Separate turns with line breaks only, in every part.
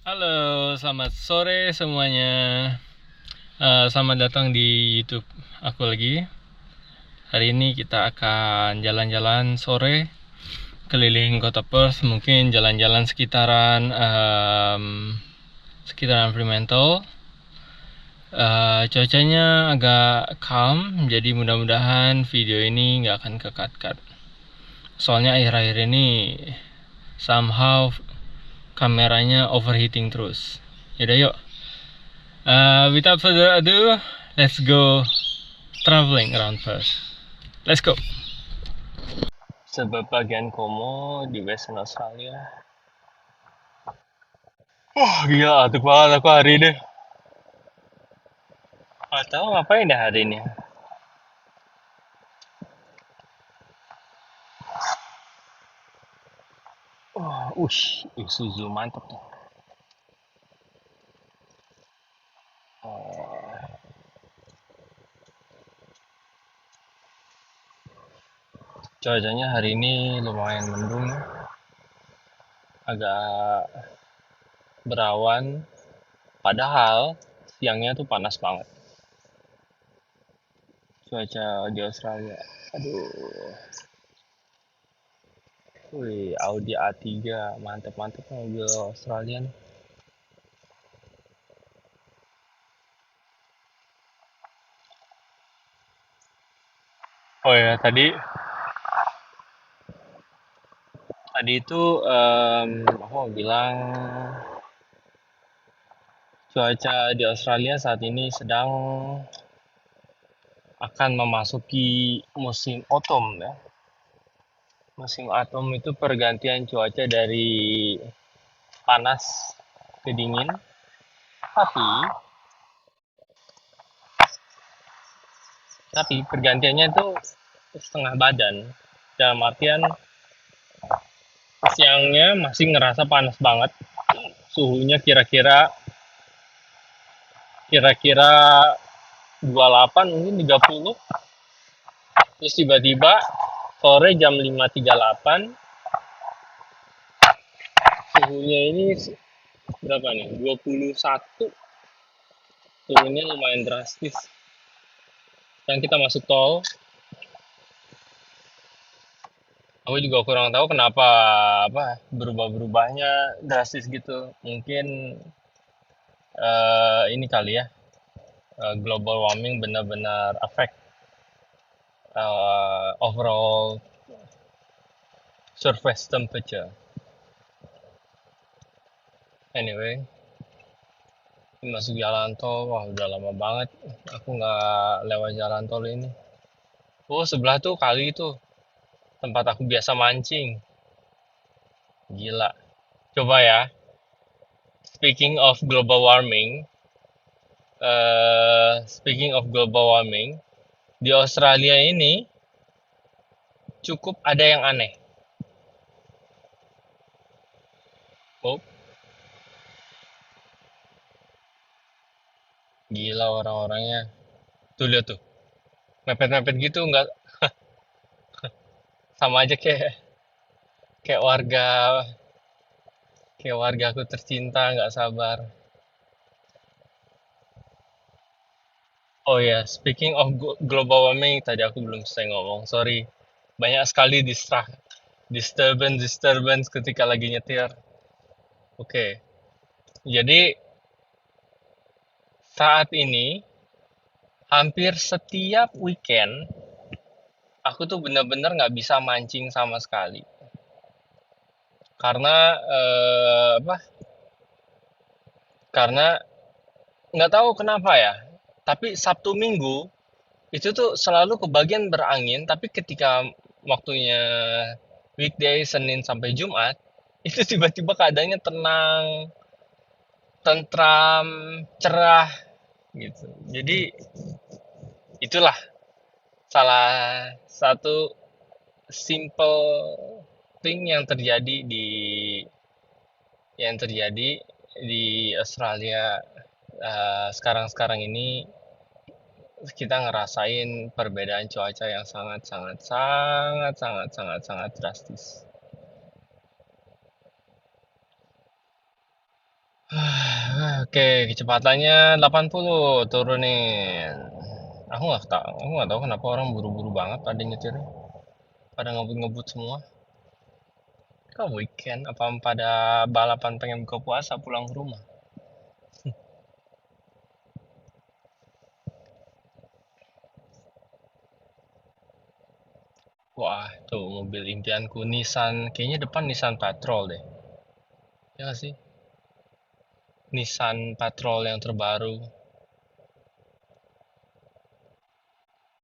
Halo, selamat sore semuanya. Selamat datang di YouTube aku lagi. Hari ini kita akan jalan-jalan sore keliling kota Perth, mungkin jalan-jalan sekitaran Fremantle. Cuacanya agak calm, jadi mudah-mudahan video ini nggak akan kekat-kat. Soalnya akhir-akhir ini somehow kameranya overheating terus. Yaudah yuk. Without further ado, let's go traveling around Perth. Let's go. Sebagian Como di Western Australia. Wah, gila, atuk banget aku hari ini. Gak tahu ngapain dah hari ini. Wah, Isuzu mantap tuh. Oh, cuacanya hari ini lumayan mendung, agak berawan. Padahal siangnya tuh panas banget. Cuaca di Australia. Aduh. Wih, Audi A3, mantep-mantep mobil Australia nih. Oh ya, tadi tadi itu aku mau bilang cuaca di Australia saat ini sedang akan memasuki musim autumn ya. Musim autumn itu pergantian cuaca dari panas ke dingin, tapi pergantiannya itu setengah badan. Dalam artian siangnya masih ngerasa panas banget, suhunya kira-kira kira-kira 28 mungkin 30, terus tiba-tiba sore jam 5.38 suhunya ini berapa nih, 21, turunnya lumayan drastis. Dan kita masuk tol, aku juga kurang tahu kenapa berubah-berubahnya drastis gitu. Mungkin ini kali ya, global warming benar-benar affect overall surface temperature. Anyway, masuk jalan tol, wah udah lama banget aku nggak lewat jalan tol ini. Oh, sebelah tuh kali itu tempat aku biasa mancing. Gila. Coba ya, speaking of global warming, di Australia ini cukup ada yang aneh. Oh, gila orang-orangnya. Tuh lihat tuh, mepet-mepet gitu nggak, sama aja kayak warga kayak warga aku tercinta nggak sabar. Oh ya, speaking of global warming, tadi aku belum selesai ngomong. Sorry, banyak sekali disturbance ketika lagi nyetir. Oke, jadi saat ini hampir setiap weekend aku tuh bener-bener nggak bisa mancing sama sekali karena apa? Karena nggak tahu kenapa ya. Tapi Sabtu Minggu itu tuh selalu kebagian berangin, tapi ketika waktunya weekday Senin sampai Jumat itu tiba-tiba keadaannya tenang, tentram, cerah gitu. Jadi itulah salah satu simple thing yang terjadi di Australia sekarang-sekarang ini. Kita ngerasain perbedaan cuaca yang sangat sangat sangat sangat sangat sangat drastis. Oke, kecepatannya 80 turunin. Aku nggak tahu kenapa orang buru-buru banget pada nyetirnya. Pada ngebut-ngebut semua. Kau weekend apa pada balapan pengen buka puasa pulang ke rumah? Wah, tuh mobil impianku Nissan, kayaknya depan Nissan Patrol deh. Ya nggak sih? Nissan Patrol yang terbaru.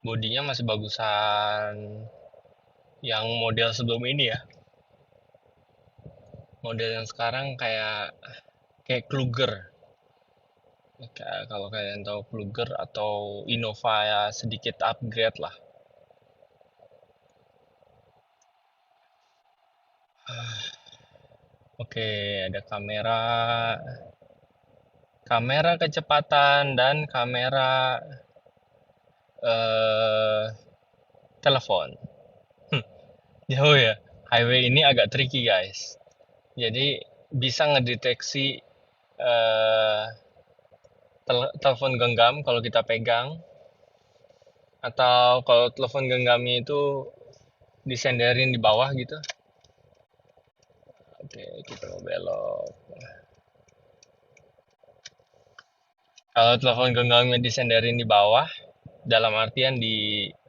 Bodinya masih bagusan yang model sebelum ini ya. Model yang sekarang kayak kayak Kluger. Kalau kalian tahu Kluger atau Innova ya sedikit upgrade lah. Oke, ada kamera, kamera kecepatan dan kamera eh telepon. Jauh ya. Highway ini agak tricky guys. Jadi bisa ngedeteksi eh telepon genggam kalau kita pegang, atau kalau telepon genggamnya itu disenderin di bawah gitu. Oke, kita mau belok. Kalau telepon genggamnya disenderin di bawah, dalam artian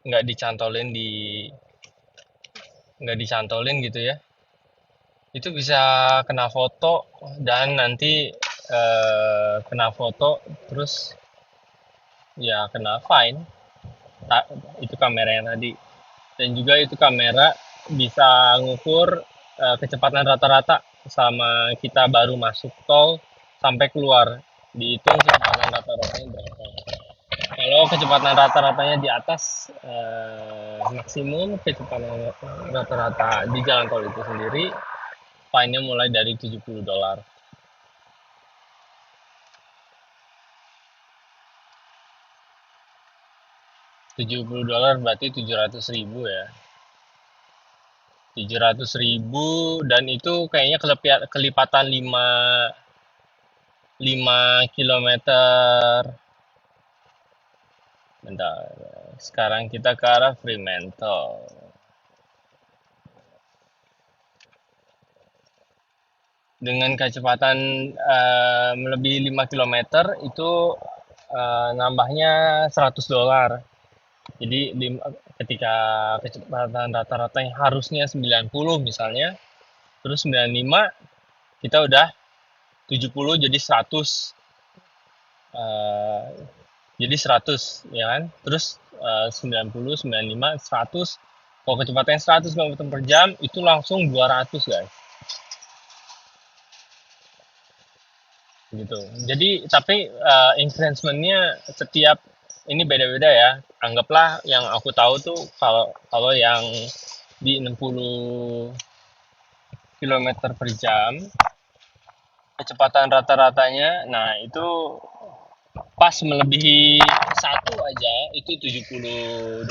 nggak dicantolin nggak dicantolin gitu ya, itu bisa kena foto dan nanti kena foto terus ya kena fine. Itu kamera yang tadi, dan juga itu kamera bisa ngukur kecepatan rata-rata sama kita baru masuk tol sampai keluar, dihitung kecepatan rata-ratanya berapa. Kalau kecepatan rata-ratanya di atas maksimum kecepatan rata-rata di jalan tol itu sendiri, fine-nya mulai dari $70. $70 berarti 700.000 ya. 700.000, dan itu kayaknya kelipatan 5 kilometer. Bentar, sekarang kita ke arah Fremantle. Dengan kecepatan melebihi 5 kilometer itu nambahnya $100. Jadi ketika kecepatan rata-rata yang harusnya 90 misalnya, terus 95, kita udah 70 jadi 100. eh, jadi 100 ya kan, terus 90, 95, 100. Kalau kecepatannya 100 km per jam itu langsung 200 guys, gitu. Jadi tapi increment-nya setiap ini beda-beda ya. Anggaplah yang aku tahu tuh, kalau kalau yang di 60 km per jam kecepatan rata-ratanya, nah itu pas melebihi satu aja itu $70.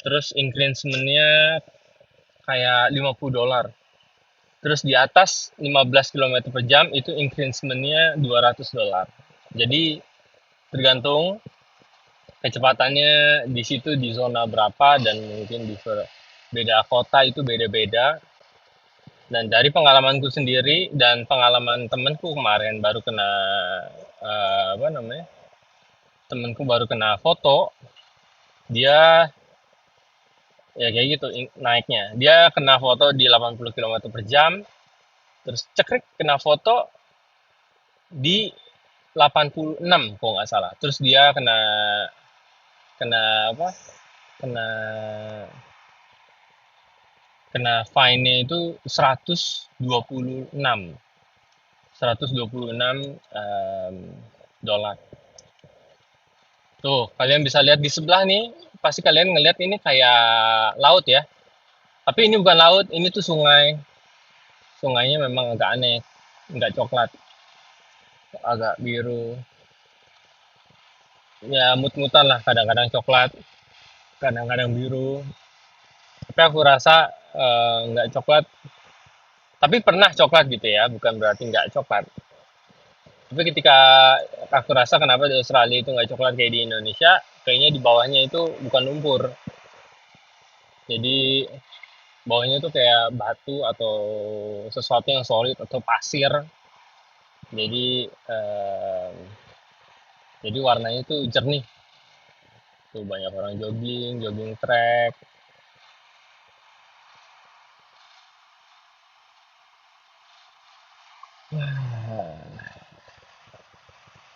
Terus increment-nya kayak $50. Terus di atas 15 km per jam itu increment-nya $200. Jadi tergantung kecepatannya di situ di zona berapa, dan mungkin di beda kota itu beda-beda. Dan dari pengalamanku sendiri dan pengalaman temenku kemarin baru kena apa namanya, temenku baru kena foto, dia ya kayak gitu naiknya. Dia kena foto di 80 km per jam, terus cekrek kena foto di 86 kalau nggak salah. Terus dia kena kena apa? Kena kena fine-nya itu 126. 126 dolar. Tuh, kalian bisa lihat di sebelah nih. Pasti kalian ngelihat ini kayak laut ya. Tapi ini bukan laut, ini tuh sungai. Sungainya memang agak aneh, nggak coklat, agak biru. Ya mut-mutan lah, kadang-kadang coklat, kadang-kadang biru. Tapi aku rasa nggak coklat. Tapi pernah coklat gitu ya, bukan berarti nggak coklat. Tapi ketika aku rasa kenapa di Australia itu nggak coklat kayak di Indonesia, kayaknya di bawahnya itu bukan lumpur. Jadi bawahnya itu kayak batu atau sesuatu yang solid atau pasir. Jadi jadi warnanya itu jernih. Tuh banyak orang jogging, jogging track.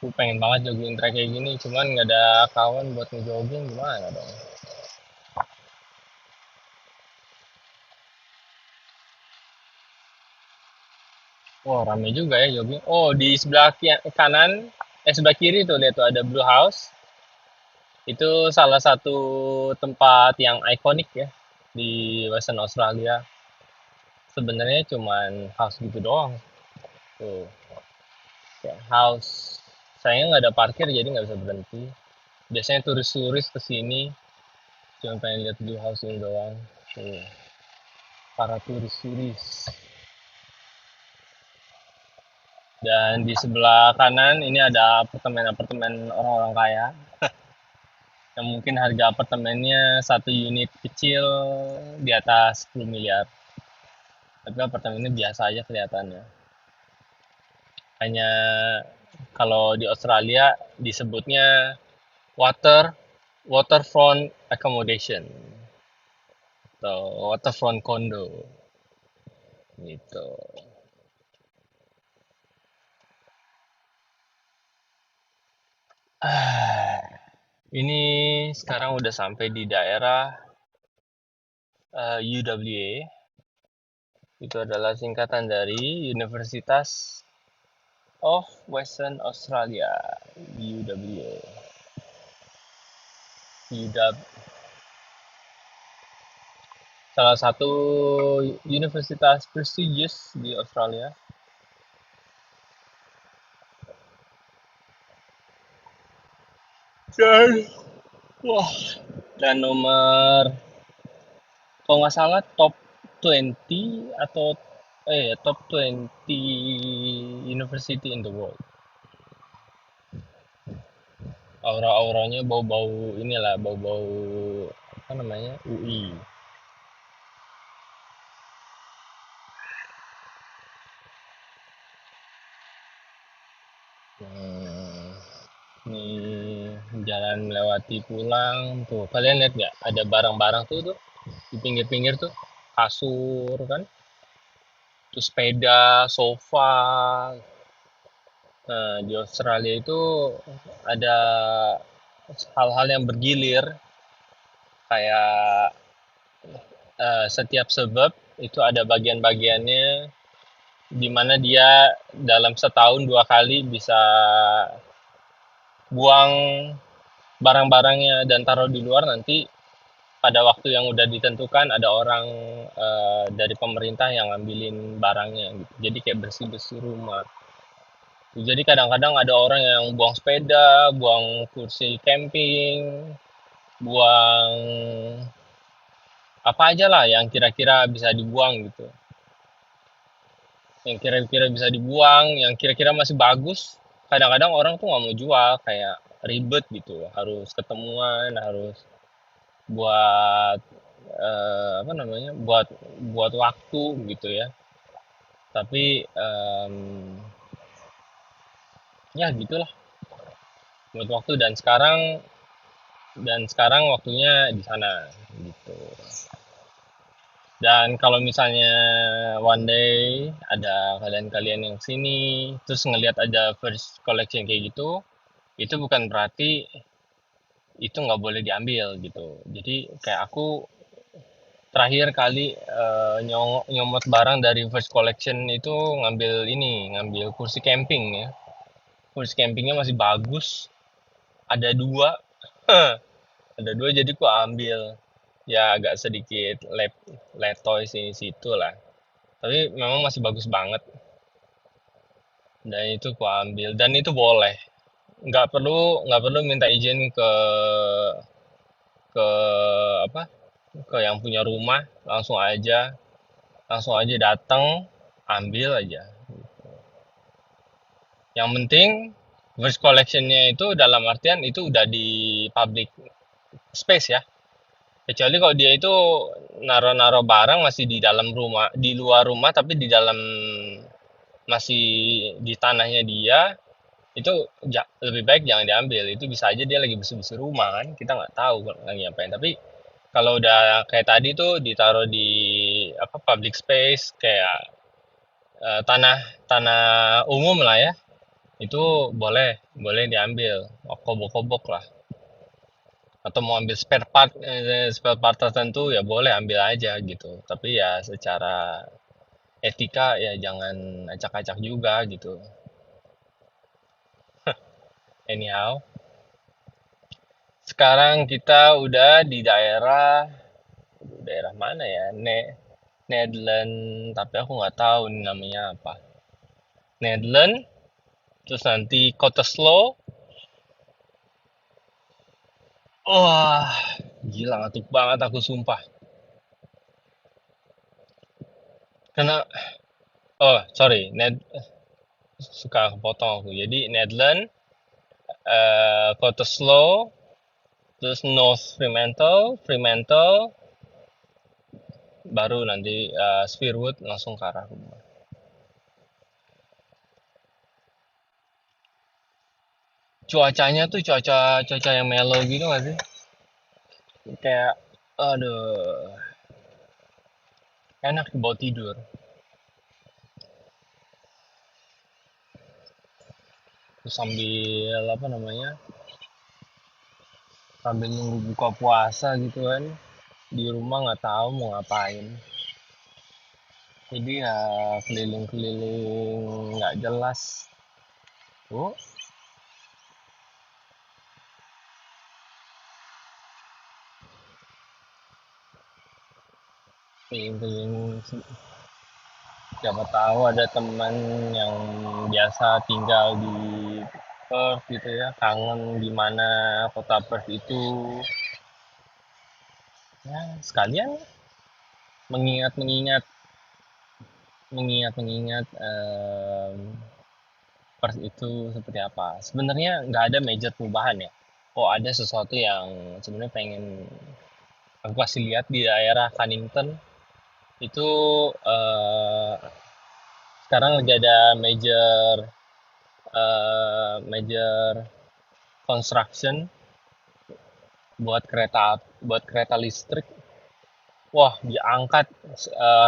Aku pengen banget jogging track kayak gini, cuman nggak ada kawan buat ngejogging gimana dong? Wah rame juga ya jogging. Oh di sebelah kanan, sebelah kiri tuh lihat tuh ada Blue House. Itu salah satu tempat yang ikonik ya di Western Australia. Sebenarnya cuman house gitu doang. Tuh, kayak house. Sayangnya nggak ada parkir jadi nggak bisa berhenti. Biasanya turis-turis kesini cuma pengen lihat view house ini doang. Tuh, para turis-turis. Dan di sebelah kanan ini ada apartemen-apartemen orang-orang kaya yang mungkin harga apartemennya satu unit kecil di atas 10 miliar. Tapi apartemennya biasa aja kelihatannya. Hanya kalau di Australia disebutnya water waterfront accommodation atau waterfront condo gitu. Ini sekarang udah sampai di daerah UWA. Itu adalah singkatan dari Universitas of Western Australia, UWA. UW, salah satu universitas prestigious di Australia. Dan wah, dan nomor kalau nggak salah top 20 atau top 20 university in the world. Aura-auranya bau-bau inilah, bau-bau apa namanya? UI. Hmm, nih jalan melewati pulang tuh. Kalian lihat nggak? Ada barang-barang tuh di pinggir-pinggir tuh, kasur kan, terus sepeda, sofa. Nah, di Australia itu ada hal-hal yang bergilir kayak setiap suburb itu ada bagian-bagiannya di mana dia dalam setahun 2 kali bisa buang barang-barangnya dan taruh di luar. Nanti pada waktu yang udah ditentukan ada orang dari pemerintah yang ngambilin barangnya gitu. Jadi kayak bersih-bersih rumah. Jadi kadang-kadang ada orang yang buang sepeda, buang kursi camping, buang apa aja lah yang kira-kira bisa dibuang gitu. Yang kira-kira bisa dibuang, yang kira-kira masih bagus. Kadang-kadang orang tuh nggak mau jual, kayak ribet gitu. Harus ketemuan, harus buat apa namanya? Buat waktu gitu ya. Tapi ya gitulah, buat waktu dan sekarang waktunya di sana gitu. Dan kalau misalnya one day ada kalian-kalian yang sini terus ngelihat ada first collection kayak gitu, itu bukan berarti itu nggak boleh diambil gitu. Jadi kayak aku terakhir kali nyomot barang dari first collection itu ngambil kursi camping ya. Kursi campingnya masih bagus, ada dua, ada dua jadi ku ambil. Ya agak sedikit letoy sini situ lah. Tapi memang masih bagus banget. Dan itu ku ambil dan itu boleh. Nggak perlu minta izin ke apa? Ke yang punya rumah, langsung aja datang ambil aja. Yang penting verse collectionnya itu dalam artian itu udah di public space ya. Kecuali kalau dia itu naro-naro barang masih di dalam rumah, di luar rumah tapi di dalam masih di tanahnya dia, itu lebih baik jangan diambil. Itu bisa aja dia lagi bersih-bersih rumah kan, kita nggak tahu lagi ngapain. Tapi kalau udah kayak tadi tuh ditaruh di apa public space kayak tanah tanah umum lah ya, itu boleh boleh diambil, kobok-kobok lah. Atau mau ambil spare part tertentu ya boleh ambil aja gitu. Tapi ya secara etika ya jangan acak-acak juga gitu. Anyhow, sekarang kita udah di daerah mana ya? Netherlands, tapi aku nggak tahu ini namanya apa. Netherlands, terus nanti Cottesloe. Wah, gila ngantuk banget aku sumpah. Karena, oh sorry, suka kepotong aku. Jadi Netherlands, Cottesloe, terus North Fremantle, baru nanti Spearwood langsung ke arah rumah. Cuacanya tuh cuaca cuaca yang mellow gitu gak sih? Kayak, aduh, enak dibawa tidur. Terus sambil apa namanya? Sambil nunggu buka puasa gitu kan. Di rumah nggak tahu mau ngapain. Jadi ya keliling-keliling nggak jelas. Oh, keliling-keliling. Siapa tahu ada teman yang biasa tinggal di Perth gitu ya, kangen gimana kota Perth itu. Ya, sekalian mengingat-mengingat mengingat-mengingat Perth itu seperti apa. Sebenarnya nggak ada major perubahan ya. Oh, ada sesuatu yang sebenarnya pengen aku kasih lihat di daerah Cannington itu eh, sekarang lagi ada major construction buat kereta listrik. Wah, diangkat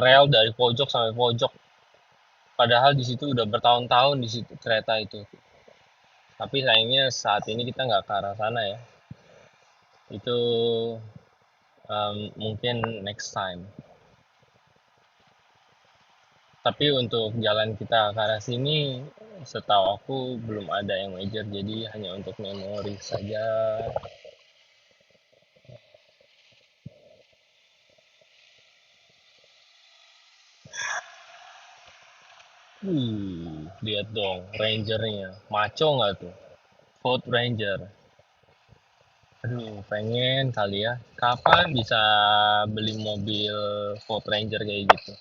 rel dari pojok sampai pojok. Padahal di situ udah bertahun-tahun di situ kereta itu. Tapi sayangnya saat ini kita nggak ke arah sana ya. Itu mungkin next time. Tapi untuk jalan kita ke arah sini, setahu aku belum ada yang major, jadi hanya untuk memori saja. Lihat dong, rangernya. Maco nggak tuh? Ford Ranger. Aduh, pengen kali ya. Kapan bisa beli mobil Ford Ranger kayak gitu?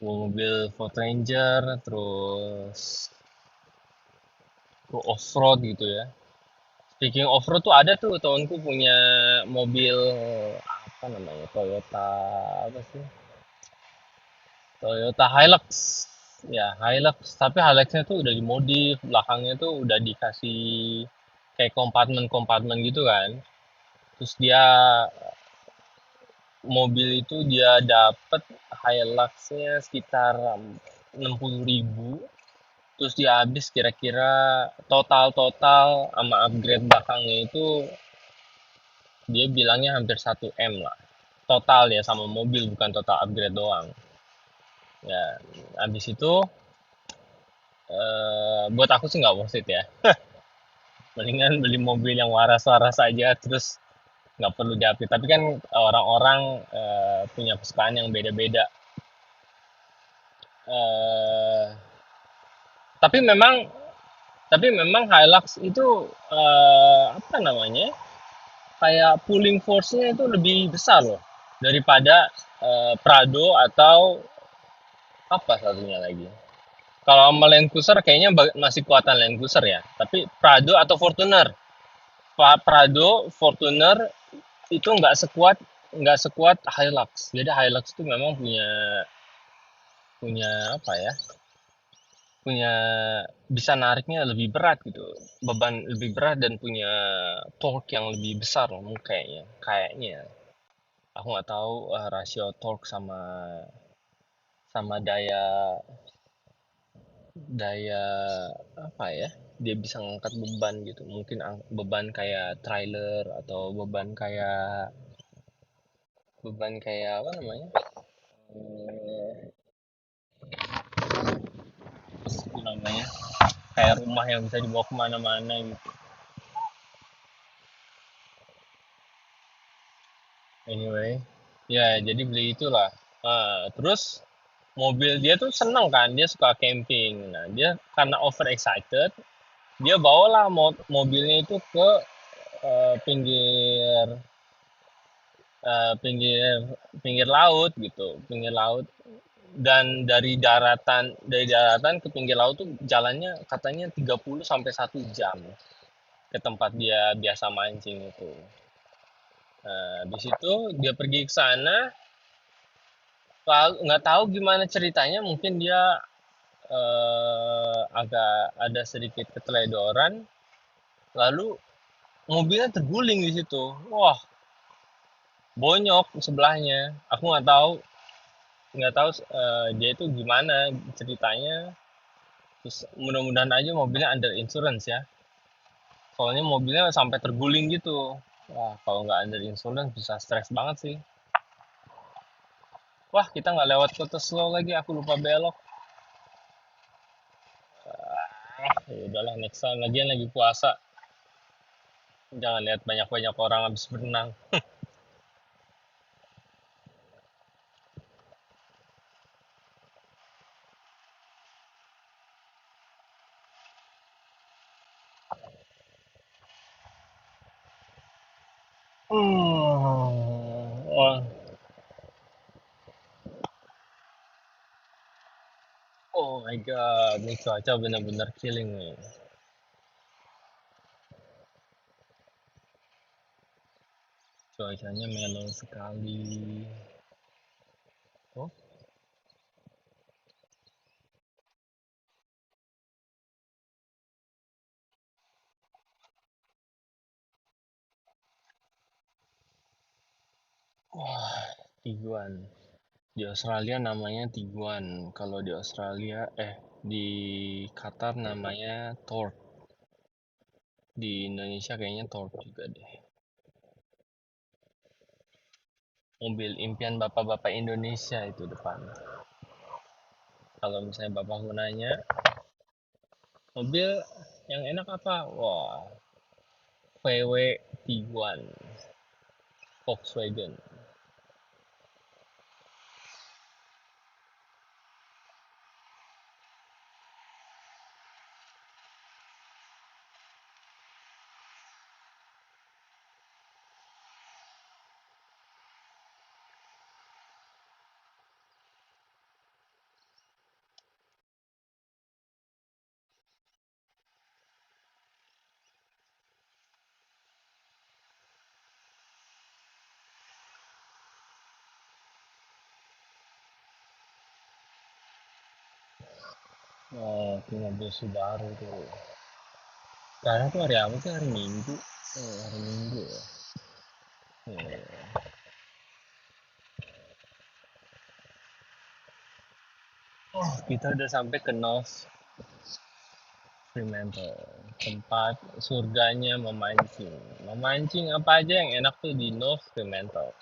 Mobil Ford Ranger, terus ke off-road gitu ya. Speaking off-road tuh ada tuh temanku punya mobil apa namanya Toyota apa sih? Toyota Hilux. Ya, Hilux. Tapi Hiluxnya tuh udah dimodif, belakangnya tuh udah dikasih kayak kompartemen-kompartemen gitu kan. Terus dia mobil itu dia dapet Hiluxnya sekitar 60.000. Terus dia habis kira-kira total-total sama upgrade belakangnya itu dia bilangnya hampir 1 M lah. Total ya sama mobil bukan total upgrade doang. Ya, habis itu buat aku sih nggak worth it ya. Mendingan beli mobil yang waras-waras aja terus nggak perlu diupgrade. Tapi kan orang-orang punya kesukaan yang beda-beda. Eh, tapi memang Hilux itu apa namanya? Kayak pulling force-nya itu lebih besar loh daripada Prado atau Apa satunya lagi? Kalau sama Land Cruiser kayaknya masih kuatan Land Cruiser ya. Tapi Prado atau Fortuner? Prado, Fortuner itu nggak sekuat Hilux. Jadi Hilux itu memang punya punya apa ya? Punya bisa nariknya lebih berat gitu. Beban lebih berat dan punya torque yang lebih besar kayaknya. Kayaknya. Aku nggak tahu rasio torque sama sama daya daya apa ya, dia bisa ngangkat beban gitu, mungkin beban kayak trailer atau beban kayak apa namanya, eh, apa namanya, kayak rumah yang bisa dibawa kemana-mana gitu. Anyway, ya jadi beli itulah. Terus mobil dia tuh seneng kan, dia suka camping. Nah dia karena over excited, dia bawalah mobilnya itu ke pinggir pinggir pinggir laut gitu, pinggir laut. Dan dari daratan ke pinggir laut tuh jalannya katanya 30 sampai 1 jam ke tempat dia biasa mancing itu. Nah, di situ dia pergi ke sana, lalu nggak tahu gimana ceritanya, mungkin dia agak ada sedikit keteledoran, lalu mobilnya terguling di situ. Wah, bonyok sebelahnya. Aku nggak tahu dia itu gimana ceritanya. Terus mudah-mudahan aja mobilnya under insurance ya. Soalnya mobilnya sampai terguling gitu. Wah, kalau nggak under insurance bisa stres banget sih. Wah, kita nggak lewat kota slow lagi. Aku lupa belok. Ya udahlah, next time. Lagian lagi puasa. Jangan lihat banyak-banyak orang habis berenang. Oh, oh my god, ini cuaca benar-benar killing nih. Cuacanya mellow sekali. Oh, wah, tiguan. Di Australia namanya tiguan. Kalau di Australia, di Qatar namanya torque. Di Indonesia kayaknya torque juga deh. Mobil impian bapak-bapak Indonesia itu depan. Kalau misalnya bapak mau nanya, mobil yang enak apa? Wah, VW Tiguan, Volkswagen. Oh, itu mobil Subaru tuh. Sekarang tuh hari apa sih? Hari Minggu. Oh, hari Minggu ya. Hmm. Oh, kita udah sampai ke North Fremantle, tempat surganya memancing. Memancing apa aja yang enak tuh di North Fremantle.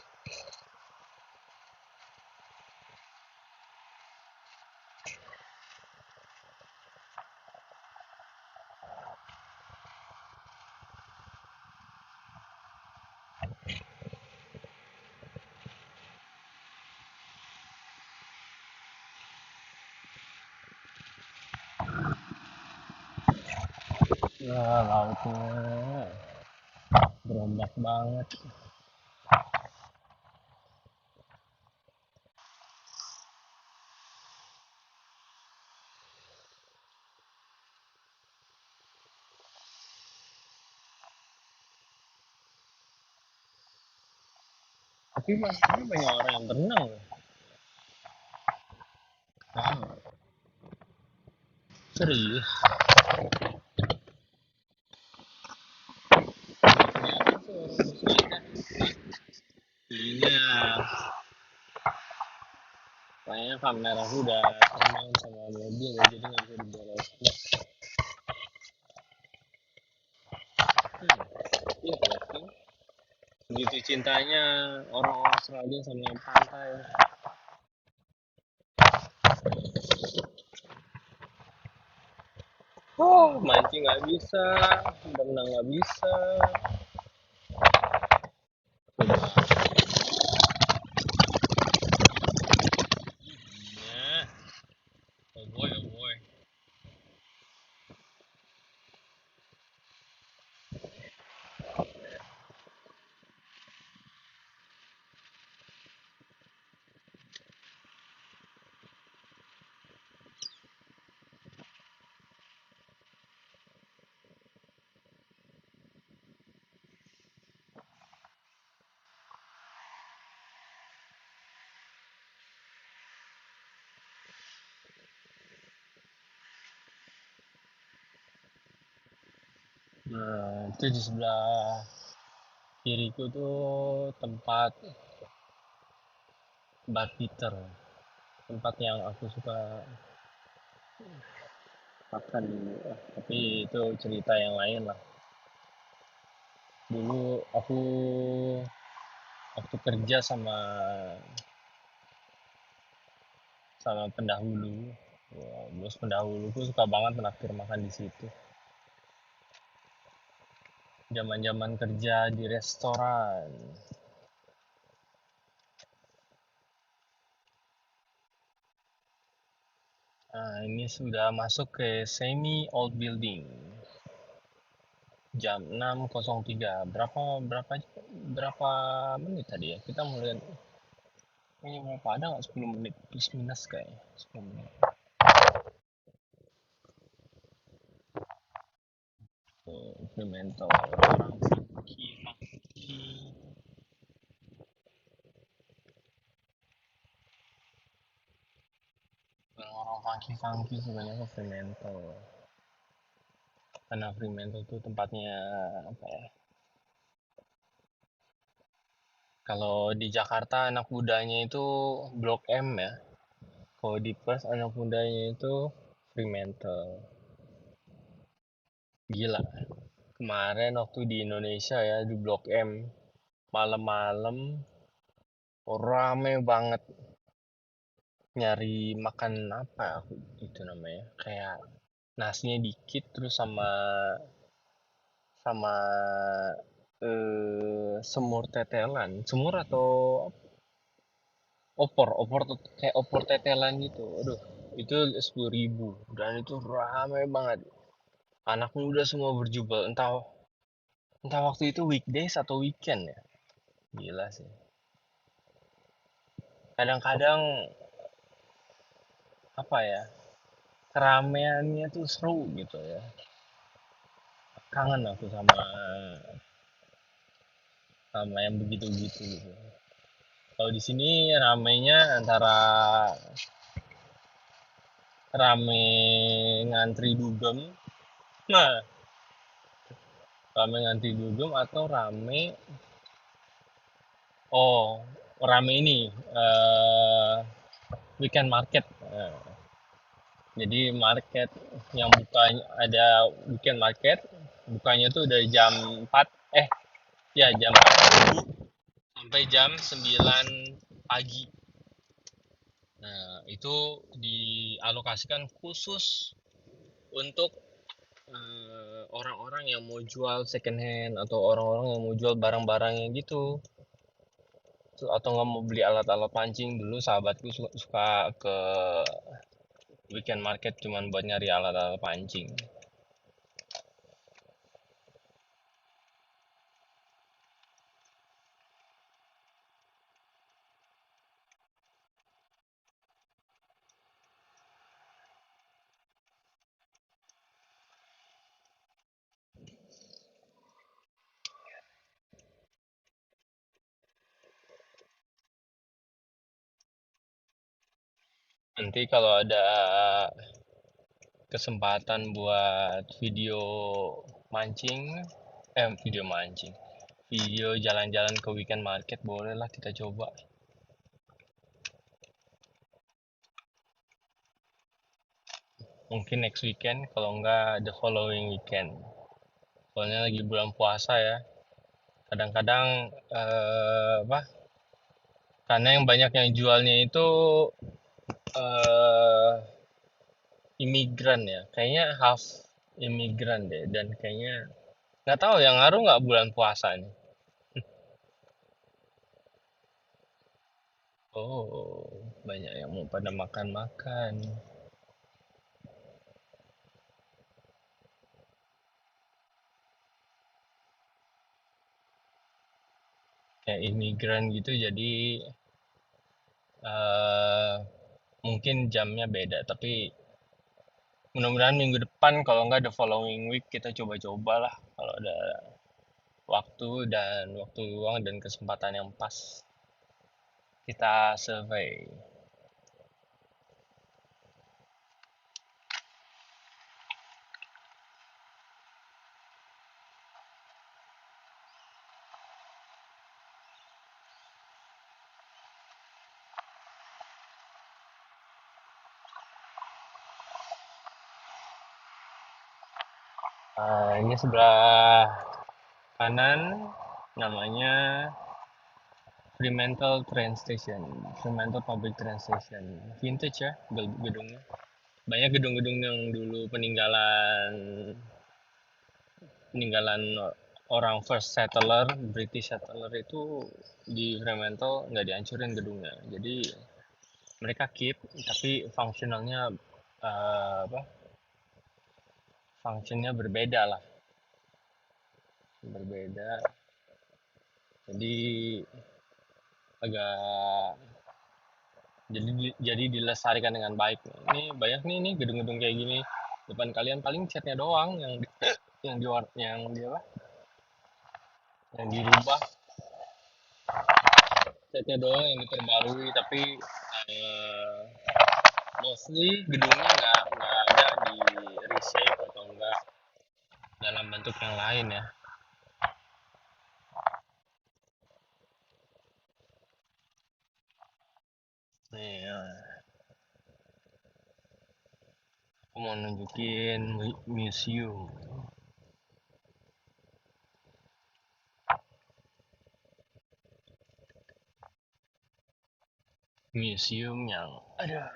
Wah, lautnya berombak banget. Tapi masih banyak orang yang berenang loh. Ah, serius. Ternyata tuh orang Muslim. Iya, kayaknya kamera aku udah terbang sama mobil ya, jadi nggak bisa diberesin. Iya, ya. Begitu cintanya orang Australia sama pantai. Oh, mancing nggak bisa, berenang nggak bisa. Coba. Ya, oh boy, oh boy. Nah, itu di sebelah kiriku tuh tempat Bar Peter, tempat yang aku suka makan dulu. Tapi itu cerita yang lain lah. Dulu aku waktu kerja sama sama pendahulu, wah, bos pendahuluku suka banget menaktir makan di situ. Zaman-zaman kerja di restoran. Nah, ini sudah masuk ke semi old building. Jam 6.03. Berapa berapa berapa menit tadi ya? Kita mulai kayaknya berapa, ada nggak 10 menit plus minus kayaknya 10 menit. Tuh, implemento orang funky funky. Orang funky funky sebenarnya ke Fremantle. Karena Fremantle itu tempatnya apa ya? Kalau di Jakarta anak mudanya itu Blok M ya. Kalau di Perth anak mudanya itu Fremantle. Gila. Kemarin waktu di Indonesia ya di Blok M malam-malam rame banget nyari makan apa ya, aku itu namanya kayak nasinya dikit terus sama sama semur tetelan, semur atau opor tuh kayak opor tetelan gitu. Aduh, itu 10.000 dan itu ramai banget. Anak muda semua berjubel, entah entah waktu itu weekdays atau weekend ya. Gila sih. Kadang-kadang apa ya, keramaiannya tuh seru gitu ya. Kangen aku sama sama yang begitu-gitu gitu. Kalau di sini ramainya antara rame ngantri dugem, nah rame ngantri dugem atau rame, oh rame ini eh weekend market. Jadi market yang buka, ada weekend market bukanya tuh dari jam 4, ya jam 4 subuh sampai jam 9 pagi. Nah, itu dialokasikan khusus untuk orang-orang yang mau jual second hand atau orang-orang yang mau jual barang-barangnya gitu. Atau nggak mau beli alat-alat pancing. Dulu sahabatku suka ke weekend market cuman buat nyari alat-alat pancing. Nanti kalau ada kesempatan buat video mancing, video mancing, video jalan-jalan ke weekend market, bolehlah kita coba. Mungkin next weekend, kalau enggak the following weekend. Soalnya lagi bulan puasa ya. Kadang-kadang apa? Karena yang banyak yang jualnya itu eh imigran ya. Kayaknya half imigran deh, dan kayaknya nggak tahu yang ngaruh nggak bulan puasa nih. Oh, banyak yang mau pada makan-makan. Kayak imigran gitu, jadi eh mungkin jamnya beda. Tapi mudah-mudahan minggu depan, kalau nggak the following week, kita coba-coba lah. Kalau ada waktu luang dan kesempatan yang pas, kita survei. Ini sebelah kanan namanya Fremantle Train Station, Fremantle Public Train Station. Vintage ya gedungnya. Banyak gedung-gedung yang dulu peninggalan peninggalan orang first settler, British settler itu di Fremantle nggak dihancurin gedungnya. Jadi mereka keep, tapi fungsionalnya apa? Fungsinya berbeda lah, berbeda. Jadi agak jadi dilestarikan dengan baik. Ini banyak nih gedung-gedung kayak gini. Depan kalian paling catnya doang yang di apa? Yang dirubah, catnya doang yang diperbarui, tapi eh, mostly gedungnya nggak ada di reshape atau enggak dalam bentuk yang lain ya. Nih, aku mau nunjukin museum. Museum yang ada.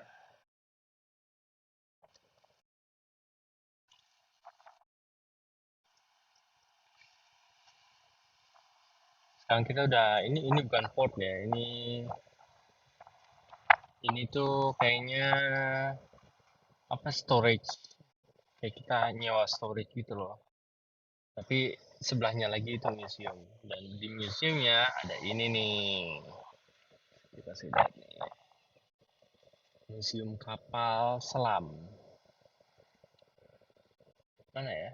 Sekarang kita udah, ini bukan port ya. Ini tuh kayaknya apa, storage. Kayak kita nyewa storage gitu loh. Tapi sebelahnya lagi itu museum. Dan di museumnya ada ini nih. Dikasih lihat nih. Museum kapal selam. Mana ya?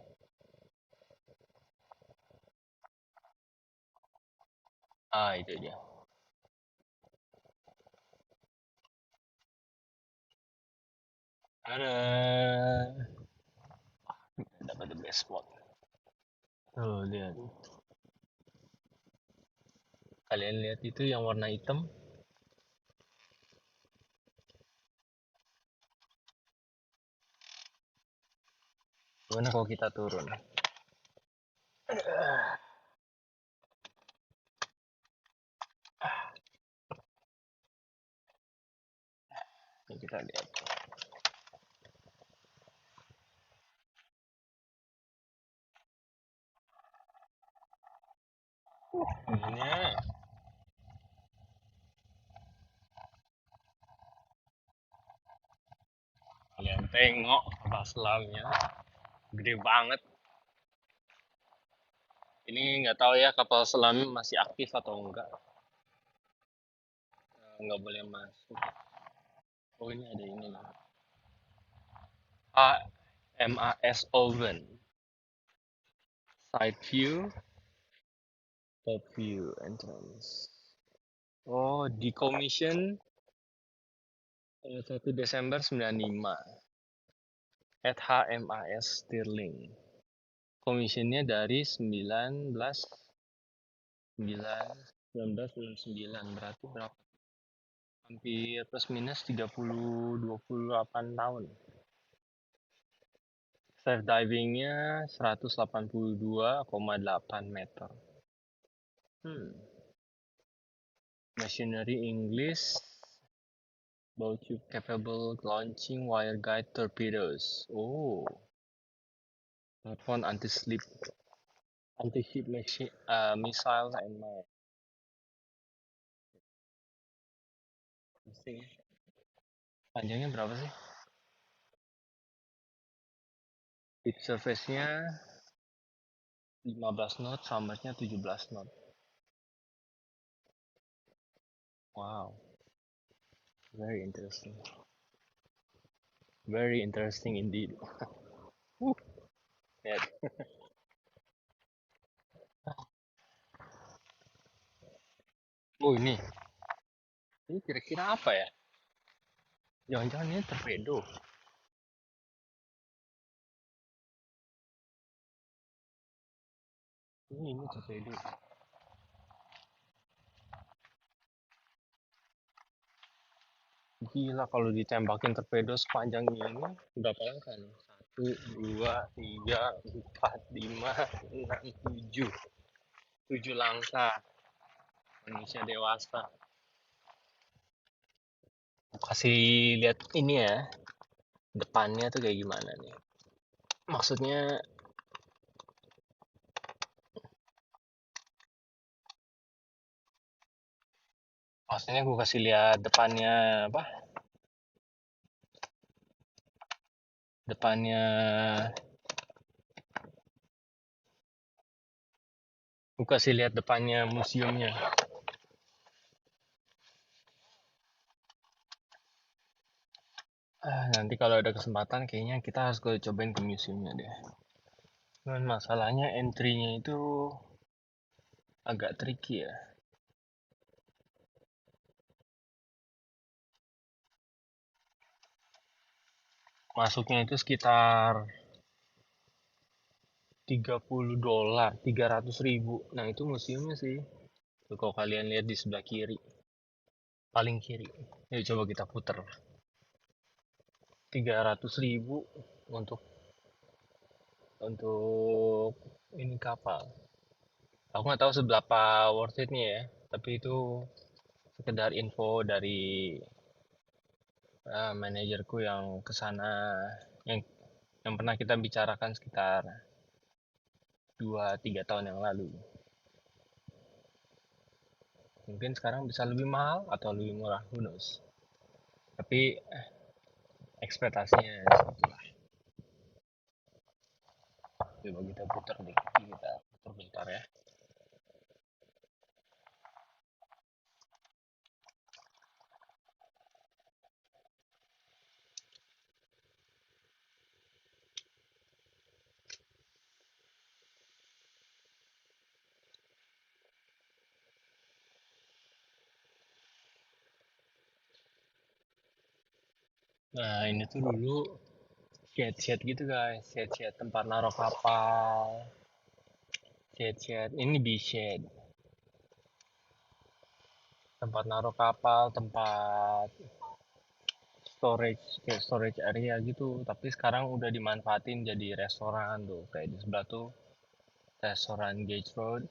Ah, itu dia. Ada. Dapat the best spot. Tuh, lihat. Kalian lihat itu yang warna hitam? Gimana kalau kita turun? Ini kita lihat. Ini kalian tengok kapal selamnya. Gede banget. Ini nggak tahu ya kapal selam masih aktif atau enggak. Nggak boleh masuk. Oh, ini ada ini nih. AMAS Oven. Side view, top view, entrance. Oh, decommission 1 Desember 95 at HMAS Stirling. Commissionnya dari 1999 berarti berapa? Hampir plus minus 28 tahun. Safe divingnya 182,8 meter. Machinery English, bow tube capable launching wire guide torpedoes. Oh, smartphone anti-slip, anti-ship missiles and more. Pusing. Panjangnya berapa sih? Tip surface-nya 15 knot, sambarnya 17 knot. Wow, very interesting. Very interesting indeed. Lihat. Oh ini kira-kira apa ya? Jangan-jangan ini torpedo. Ini torpedo. Gila kalau ditembakin torpedo sepanjang ini berapa langkah nih? 1, 2, 3, 4, 5, 6, 7. 7 langkah manusia dewasa. Kasih lihat ini ya, depannya tuh kayak gimana nih. Maksudnya gue kasih lihat depannya apa? Depannya gue kasih lihat depannya museumnya. Nanti kalau ada kesempatan kayaknya kita harus cobain ke museumnya deh. Cuman masalahnya entry-nya itu agak tricky ya. Masuknya itu sekitar $30, 300.000. Nah itu museumnya sih. Tuh, kalau kalian lihat di sebelah kiri, paling kiri. Yuk coba kita puter. 300.000 untuk ini kapal. Aku nggak tahu seberapa worth it-nya ya, tapi itu sekedar info dari manajerku yang kesana, yang yang pernah kita bicarakan sekitar 2-3 tahun yang lalu. Mungkin sekarang bisa lebih mahal atau lebih murah, who knows. Tapi ekspektasinya segitu lah. Coba kita putar dikit, kita putar bentar ya. Nah ini tuh dulu shed gitu guys, shed tempat naruh kapal, shed ini di shed tempat naruh kapal, tempat storage kayak storage area gitu. Tapi sekarang udah dimanfaatin jadi restoran tuh, kayak di sebelah tuh restoran Gage Road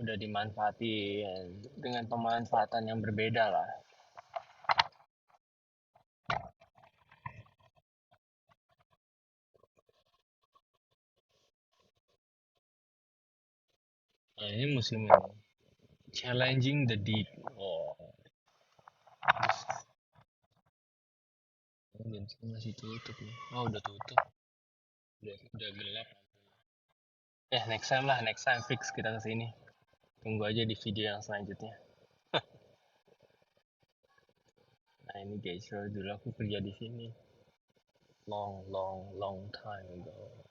udah dimanfaatin dengan pemanfaatan yang berbeda lah. Nah, ini musim ini challenging the deep. Oh, jam segini masih tutup nih. Oh, udah tutup. Udah gelap. Next time fix kita ke sini. Tunggu aja di video yang selanjutnya. Nah, ini guys, dulu aku kerja di sini. Long time ago.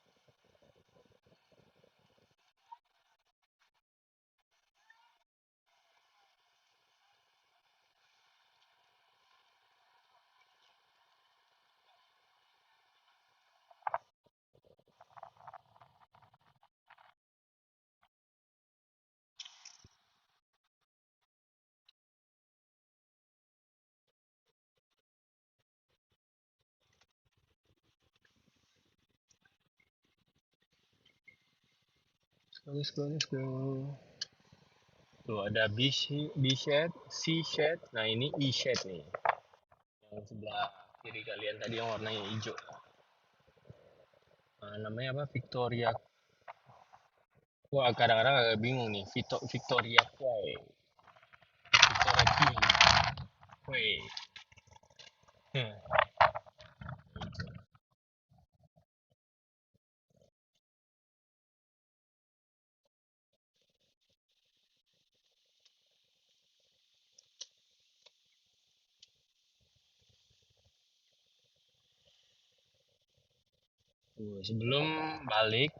Let's go. Tuh ada B shade, C shade. Nah ini E shade nih. Yang sebelah kiri kalian tadi yang warnanya hijau. Nah, namanya apa? Victoria. Wah kadang-kadang agak bingung nih. Victoria Quay. Victoria Quay. Hmm. Sebelum balik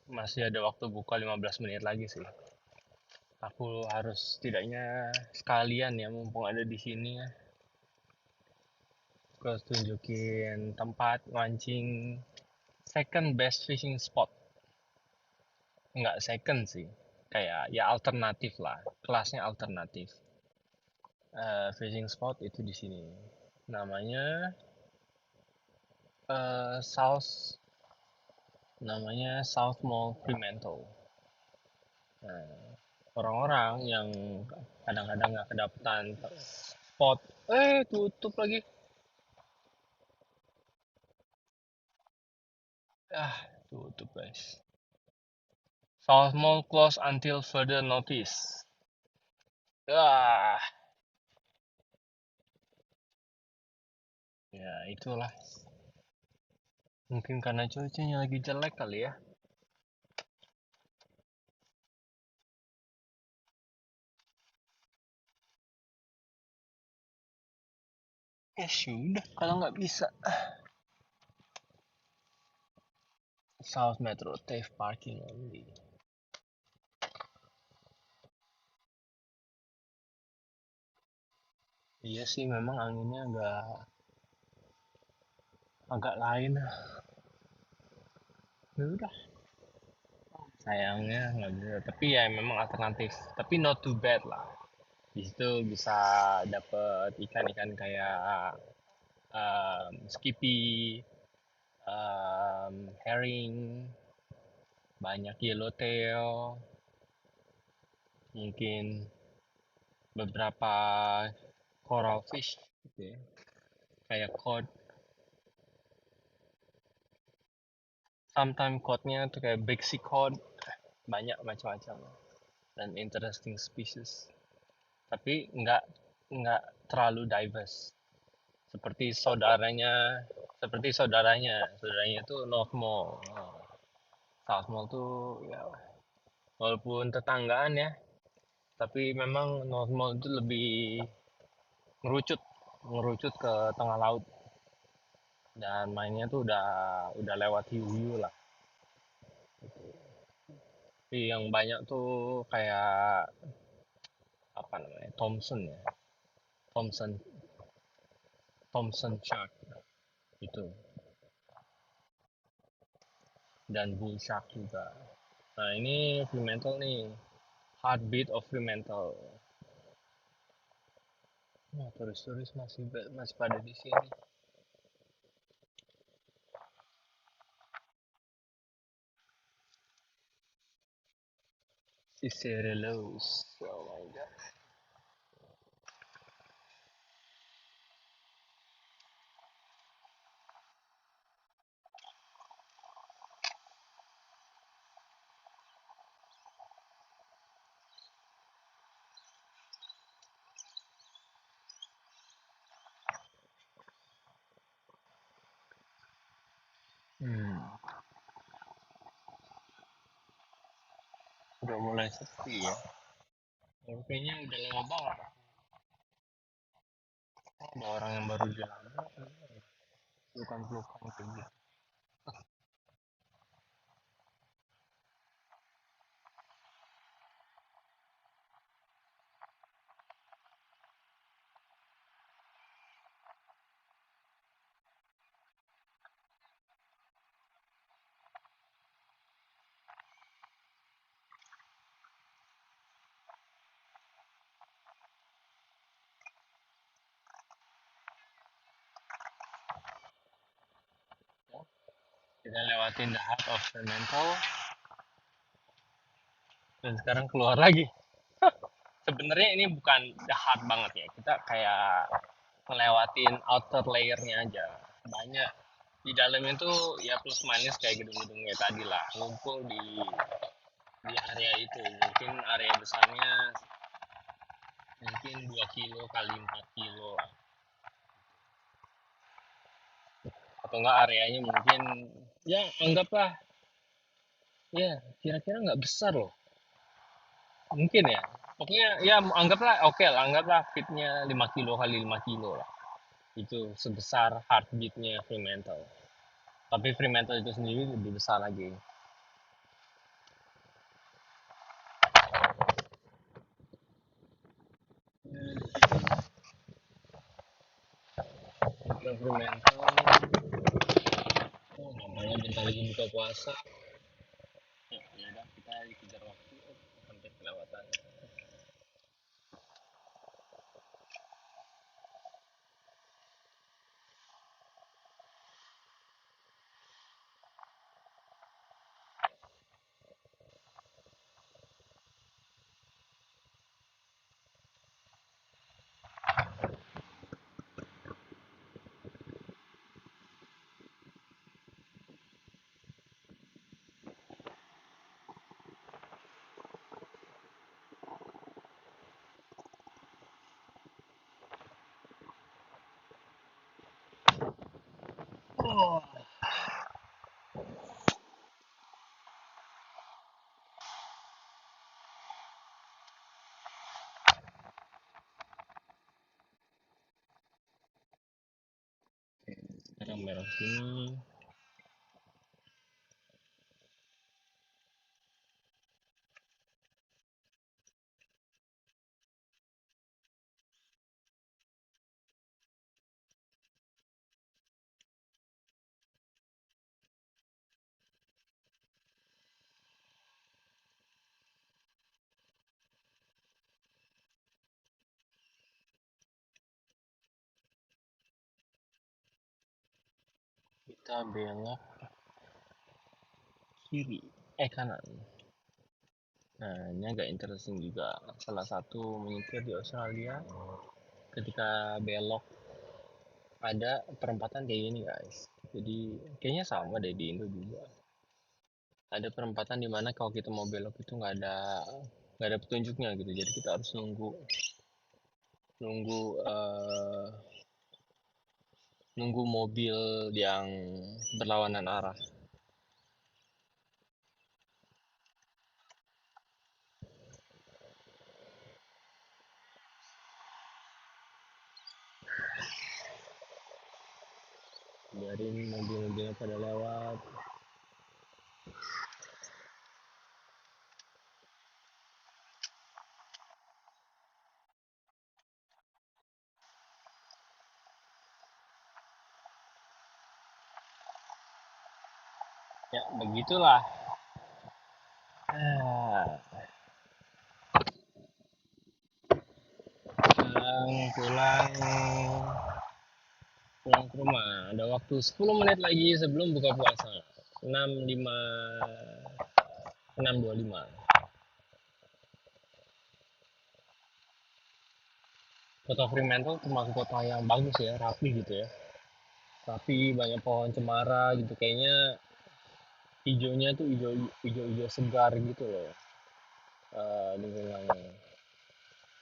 masih ada waktu buka 15 menit lagi sih. Aku harus setidaknya sekalian ya mumpung ada di sini ya. Aku harus tunjukin tempat mancing second best fishing spot. Nggak second sih. Kayak ya alternatif lah. Kelasnya alternatif. Fishing spot itu di sini. Namanya eh, South South Mall Fremantle. Nah, orang-orang yang kadang-kadang nggak kedapetan spot, tutup lagi. Ah, tutup guys. South Mall close until further notice. Ah, ya itulah. Mungkin karena cuacanya lagi jelek kali ya. Ya sudah, kalau nggak bisa. South Metro Tafe parking only. Iya sih, memang anginnya agak agak lain. Ya udah, sayangnya nggak bisa. Tapi ya memang alternatif. Tapi not too bad lah. Di situ bisa dapet ikan-ikan kayak skippy, herring, banyak yellowtail, mungkin beberapa coral fish gitu ya, kayak cod. Sometimes codnya tuh kayak big sea cod, banyak macam-macam dan interesting species. Tapi nggak terlalu diverse. Seperti saudaranya tuh North Mall. Oh, South Mall tuh ya walaupun tetanggaan ya, tapi memang North Mall itu lebih ngerucut ngerucut ke tengah laut dan mainnya tuh udah lewat hiu-hiu lah. Tapi yang banyak tuh kayak apa namanya Thompson ya, Thompson Thompson shark itu, dan bull shark juga. Nah ini Fremantle nih, heartbeat of Fremantle. Nah, turis-turis masih pada di sini. Cicerelos. Oh my god. Hmm, udah mulai sepi ya. Kayaknya udah lama banget. Ada orang yang baru jalan. Pelukan-pelukan kayak gitu. Kita lewatin the heart of Fremantle. dan sekarang keluar lagi. Sebenarnya ini bukan jahat banget ya, kita kayak ngelewatin outer layernya aja. Banyak di dalamnya tuh ya plus minus kayak gedung-gedungnya tadi lah, ngumpul di area itu. Mungkin area besarnya mungkin 2 kilo kali 4 kilo lah. Atau enggak areanya mungkin ya anggaplah ya kira-kira nggak besar loh. Mungkin ya. Pokoknya ya anggaplah oke lah, anggaplah fitnya 5 kilo kali 5 kilo lah. Itu sebesar heartbeatnya Fremantle. Tapi Fremantle itu sendiri lebih besar lagi. Fremantle, oh namanya bentar lagi buka puasa. Ya udah kita dikejar waktu sampai kelewatan. Oh, sekarang merah sini. Kita belok kiri, kanan. Nah, ini agak interesting juga. Salah satu menyetir di Australia, ketika belok ada perempatan kayak gini guys. Jadi kayaknya sama deh di Indo juga. Ada perempatan di mana kalau kita mau belok itu nggak ada petunjuknya gitu. Jadi kita harus nunggu nunggu eh, nunggu mobil yang berlawanan arah. Biarin mobil-mobilnya pada lewat. Ya begitulah. Ah, pulang pulang ke rumah. Ada waktu 10 menit lagi sebelum buka puasa. 6.25. Kota Fremantle termasuk kota yang bagus ya, rapi gitu ya. Rapi, banyak pohon cemara gitu. Kayaknya hijaunya tuh hijau segar gitu loh. Lingkungannya.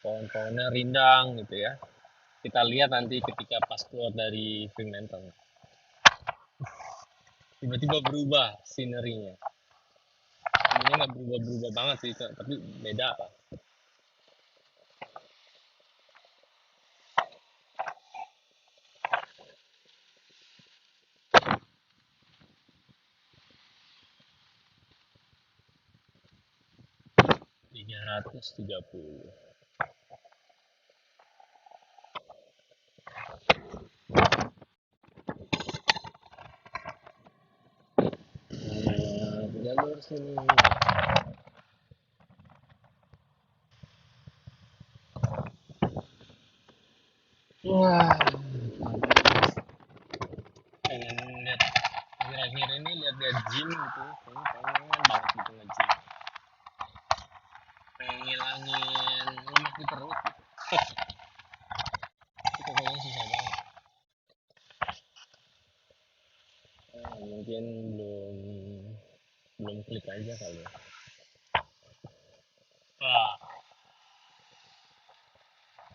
Pohon-pohonnya rindang gitu ya. Kita lihat nanti ketika pas keluar dari Fremantle. Tiba-tiba berubah scenery-nya. Ini nggak berubah-berubah banget sih, tapi beda lah. 330. Nah, jalur sini. Wah, pengen lihat akhir-akhir ini lihat-lihat gym gitu. Kayaknya pengen banget gitu nge-gym. ngilangin lemak di perut. Itu kayaknya susah banget. Mungkin belum klik aja kali ya. Wah,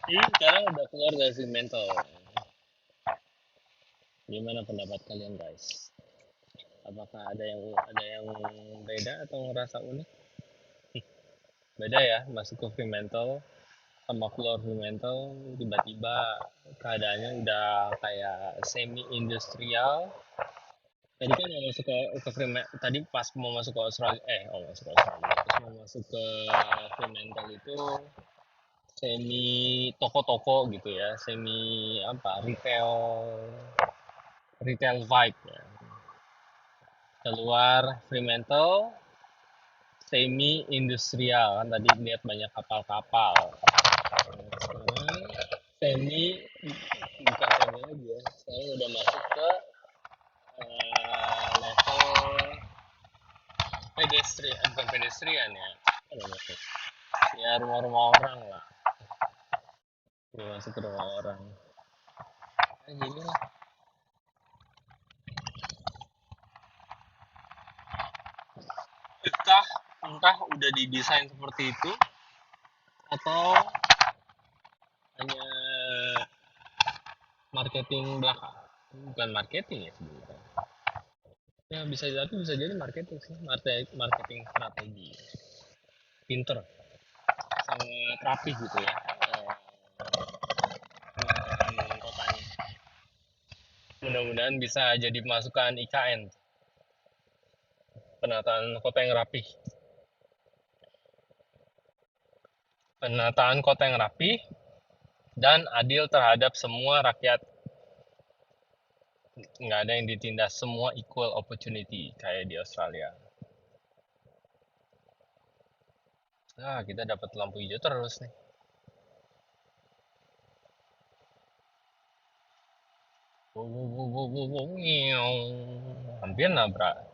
ini sekarang udah keluar dari mental. Gimana pendapat kalian guys? Apakah ada yang beda atau ngerasa unik? Beda ya, masuk ke Fremantle sama keluar Fremantle tiba-tiba keadaannya udah kayak semi industrial. Tadi kan mau masuk ke Fremantle, tadi pas mau masuk ke Australia, mau masuk ke Australia, pas mau masuk ke Fremantle itu semi toko-toko gitu ya, semi apa retail vibe ya. Keluar Fremantle semi industrial kan tadi lihat banyak kapal-kapal. Sekarang semi bukan semi lagi ya. Sekarang udah masuk ke level pedestrian, bukan pedestrian ya. Apa namanya? Ya rumah-rumah orang lah. Udah masuk ke rumah orang. Gini lah. Entah udah didesain seperti itu atau hanya marketing belaka. Bukan marketing ya sebenarnya. Ya bisa jadi marketing sih, marketing strategi. Pinter, sangat rapih gitu ya. Penataan kotanya. Mudah-mudahan bisa jadi masukan IKN. Penataan kota yang rapih. Penataan kota yang rapih dan adil terhadap semua rakyat. Nggak ada yang ditindas, semua equal opportunity kayak di Australia. Nah, kita dapat lampu hijau terus nih. Hampir nabrak.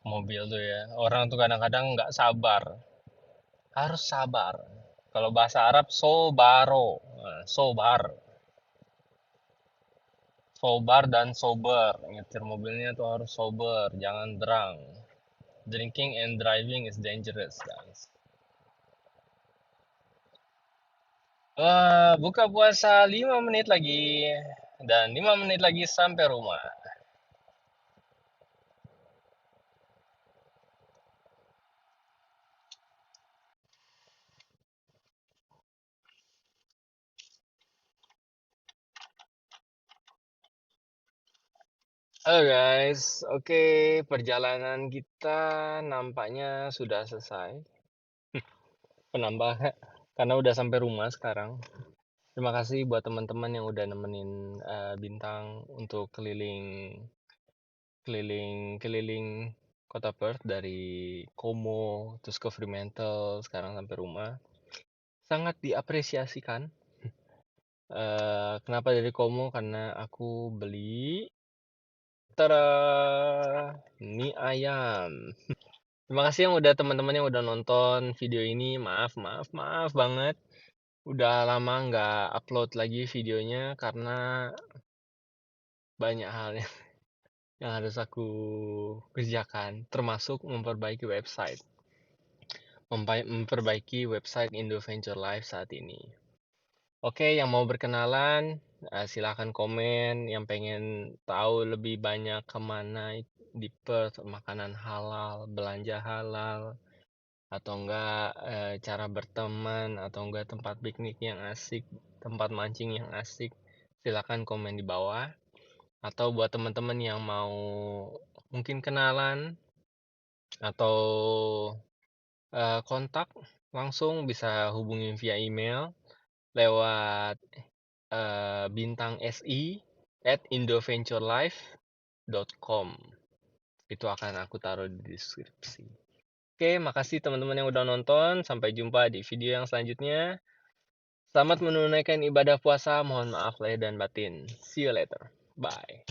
Mobil tuh ya. Orang tuh kadang-kadang nggak sabar. Harus sabar. Kalau bahasa Arab, sobaro. Nah, sobar. Sobar dan sober. Nyetir mobilnya tuh harus sober. Jangan drunk. Drinking and driving is dangerous, guys. Wah, buka puasa 5 menit lagi. Dan 5 menit lagi sampai rumah. Halo guys, oke, perjalanan kita nampaknya sudah selesai. Penambah karena udah sampai rumah sekarang. Terima kasih buat teman-teman yang udah nemenin Bintang untuk keliling kota Perth dari Como terus ke Fremantle sekarang sampai rumah. Sangat diapresiasikan. Kenapa dari Como? Karena aku beli mie ayam. Terima kasih yang udah teman-teman yang udah nonton video ini. Maaf banget. Udah lama nggak upload lagi videonya karena banyak hal yang harus aku kerjakan, termasuk memperbaiki website Indo Venture Life saat ini. Oke, yang mau berkenalan, silakan komen. Yang pengen tahu lebih banyak kemana di Perth, makanan halal, belanja halal, atau enggak cara berteman, atau enggak tempat piknik yang asik, tempat mancing yang asik, silakan komen di bawah. Atau buat teman-teman yang mau mungkin kenalan atau kontak langsung bisa hubungi via email lewat bintangsi@indoventurelife.com. Itu akan aku taruh di deskripsi. Oke, makasih teman-teman yang udah nonton. Sampai jumpa di video yang selanjutnya. Selamat menunaikan ibadah puasa. Mohon maaf lahir dan batin. See you later. Bye.